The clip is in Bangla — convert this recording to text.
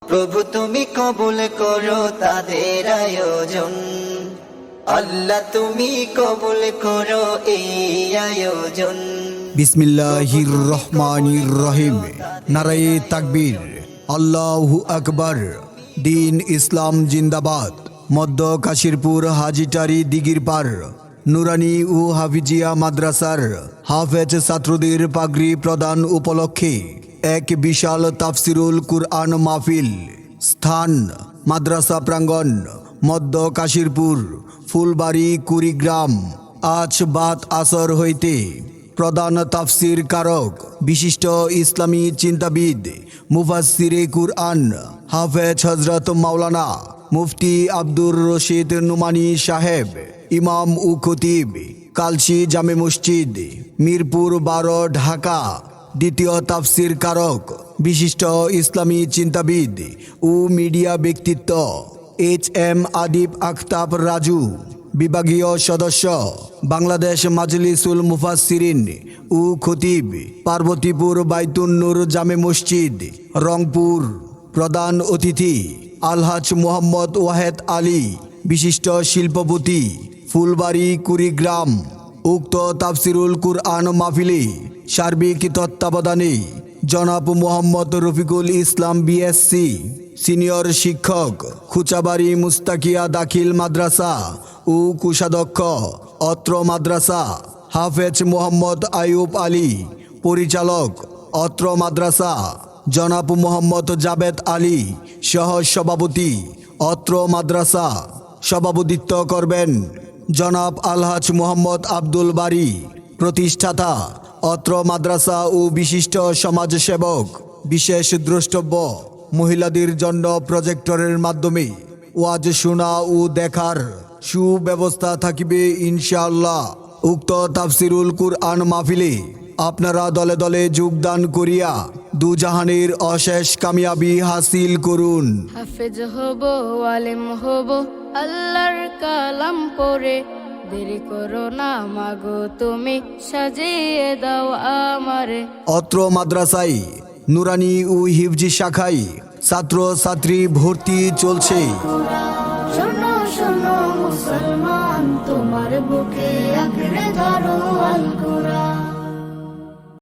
প্রভু তুমি কবুল করো তাদের আয়োজন, আল্লাহ তুমি কবুল করো এই আয়োজন। বিসমিল্লাহির রহমানির রহিম। নারায়ে তাকবীর, আল্লাহু আকবার। দিন ইসলাম জিন্দাবাদ। মধ্য কাশিরপুর হাজিটারি দিঘির পার নুরানি ও হাফিজিয়া মাদ্রাসার হাফেজ ছাত্রদের পাগড়ি প্রদান উপলক্ষে এক বিশাল তাফসিরুল কুরআন মাহফিল। স্থান মাদ্রাসা প্রাঙ্গণ, মধ্য কাশিরপুর, ফুলবাড়ি, কুড়িগ্রাম। আজ বাদ আসর হইতে প্রধান তাফসির কারক বিশিষ্ট ইসলামী চিন্তাবিদ মুফাসসিরে কুরআন হাফেজ হযরত মাওলানা মুফতি আব্দুর রশিদ নুমানী সাহেব, ইমাম ও খতিব, কালশী জামে মসজিদ, মিরপুর 12, ঢাকা। দ্বিতীয় তাফসির কারক বিশিষ্ট ইসলামী চিন্তাবিদ ও মিডিয়া ব্যক্তিত্ব HM আদিব আখতাব রাজু, বিভাগীয় সদস্য বাংলাদেশ মাজলিসুল মুফাসসিরিন ও খতিব, পার্বতীপুর বাইতুন নূর জামে মসজিদ, রংপুর। প্রধান অতিথি আলহাজ মোহাম্মদ ওয়াহেদ আলী, বিশিষ্ট শিল্পপতি, ফুলবাড়ি, কুড়িগ্রাম। উক্ত তাফসিরুল কুরআন মাহফিলে সার্বিক তত্ত্বাবধানে জনাব মোহাম্মদ রফিকুল ইসলাম BSc, সিনিয়র শিক্ষক, খুচাবাড়ি মুস্তাকিয়া দাখিল মাদ্রাসা ও কোষাধ্যক্ষ অত্র মাদ্রাসা। হাফেজ মোহাম্মদ আইয়ুব আলী, পরিচালক অত্র মাদ্রাসা। জনাব মোহাম্মদ জাবেদ আলী, সহ সভাপতি অত্র মাদ্রাসা। সভাপতিত্ব করবেন জনাব আলহাজ মোহাম্মদ আব্দুল বারী, প্রতিষ্ঠাতা অত্র মাদ্রাসা ও বিশিষ্ট সমাজসেবক। বিশেষ দ্রষ্টব্য, মহিলাদের জন্য প্রজেক্টরের মাধ্যমে ওয়াজ শোনা ও দেখার সুব্যবস্থা থাকিবে ইনশাআল্লাহ। উক্ত তাফসিরুল কুরআন মাহফিলে আপনারা দলে দলে যোগদান করিয়া দুজাহানের অশেষ কামিয়াবি হাসিল করুন। হাফেজ হব, আলেম হব, আল্লাহর কালাম পড়ে। দেরি করো না মাগো তুমি, সাজিয়ে দাও আমারে। অত্র মাদ্রাসায় নুরানি ও হিফজি শাখায় ছাত্র ছাত্রী ভর্তি চলছে। শোনো শোনো মুসলমান, তোমার বুকে আঁকড়ে ধরো আল কোরআন।